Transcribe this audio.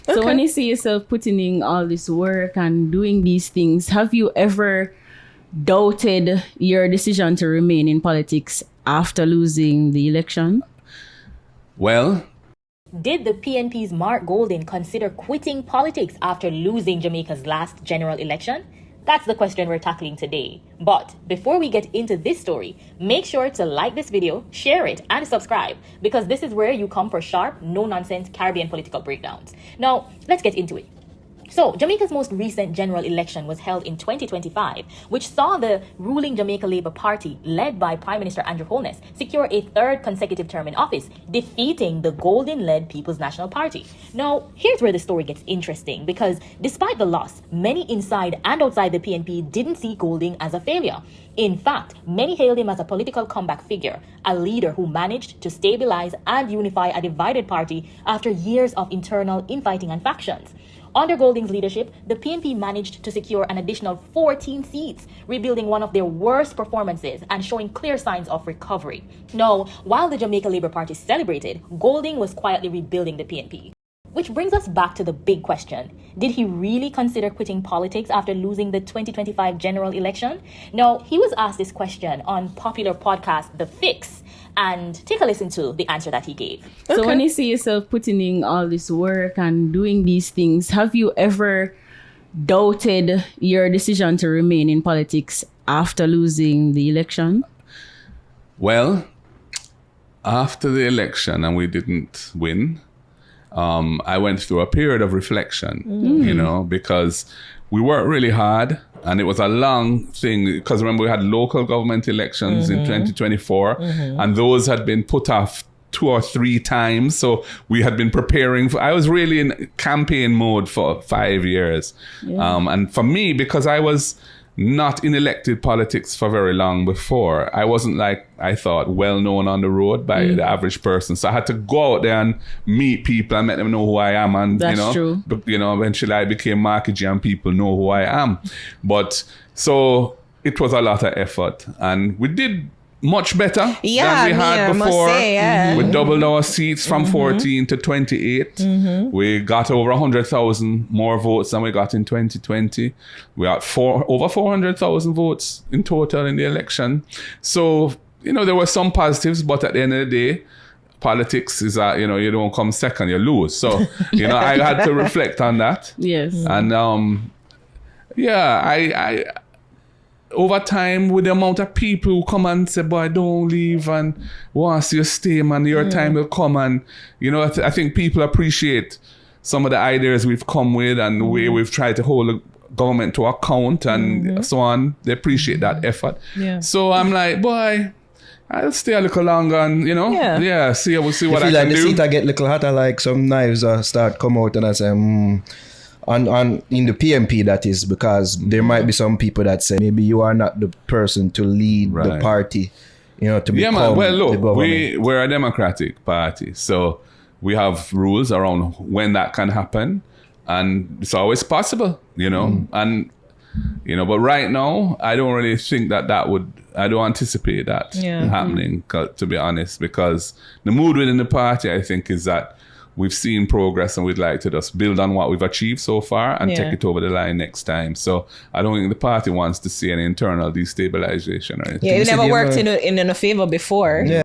So when you see yourself putting in all this work and doing these things, have you ever doubted your decision to remain in politics after losing the election? Well, Did the PNP's Mark Golding consider quitting politics after losing Jamaica's last general election? That's the question we're tackling today. But before we get into this story, make sure to like this video, share it, and subscribe, because this is where you come for sharp, no-nonsense Caribbean political breakdowns. Now, let's get into it. So, Jamaica's most recent general election was held in 2025, which saw the ruling Jamaica Labour Party, led by Prime Minister Andrew Holness, secure a third consecutive term in office, defeating the Golding-led People's National Party. Now, here's where the story gets interesting, because despite the loss, many inside and outside the PNP didn't see Golding as a failure. In fact, many hailed him as a political comeback figure, a leader who managed to stabilize and unify a divided party after years of internal infighting and factions. Under Golding's leadership, the PNP managed to secure an additional 14 seats, rebuilding one of their worst performances and showing clear signs of recovery. Now, while the Jamaica Labour Party celebrated, Golding was quietly rebuilding the PNP. Which brings us back to the big question. Did he really consider quitting politics after losing the 2025 general election? Now, he was asked this question on popular podcast The Fix, and take a listen to the answer that he gave. So when you see yourself putting in all this work and doing these things, have you ever doubted your decision to remain in politics after losing the election? well, after the election and we didn't win, I went through a period of reflection, because we worked really hard and it was a long thing. Because remember, we had local government elections in 2024 and those had been put off 2 or 3 times. So we had been preparing I was really in campaign mode for 5 years. And for me, because I was not in elected politics for very long before, I wasn't I thought, well known on the road by the average person. So I had to go out there and meet people and let them know who I am. And, That's true. Eventually I became Marky G and people know who I am. But so it was a lot of effort and we did much better than we had before. We doubled our seats from 14 to 28. We got over 100,000 more votes than we got in 2020. We got over 400,000 votes in total in the election. So, there were some positives, but at the end of the day, politics is you don't come second, you lose. So, I had to reflect on that. Yes. And I over time, with the amount of people who come and say, boy, don't leave, and once you stay, man, your time will come. And, I think people appreciate some of the ideas we've come with and the way we've tried to hold the government to account and so on. They appreciate that effort. Yeah. So I'm like, boy, I'll stay a little longer and, see what I feel can like do. the seat I get little hotter, like some knives start come out and I say, on in the PMP, that is, because there might be some people that say maybe you are not the person to lead the party, to become Man. Well, the look, government. we're a democratic party, so we have rules around when that can happen, and it's always possible, and but right now I don't really think I don't anticipate that happening, to be honest, because the mood within the party, I think, is that we've seen progress and we'd like to just build on what we've achieved so far and take it over the line next time. So I don't think the party wants to see any internal destabilization or anything. Yeah, it never worked in a favor before. Yeah.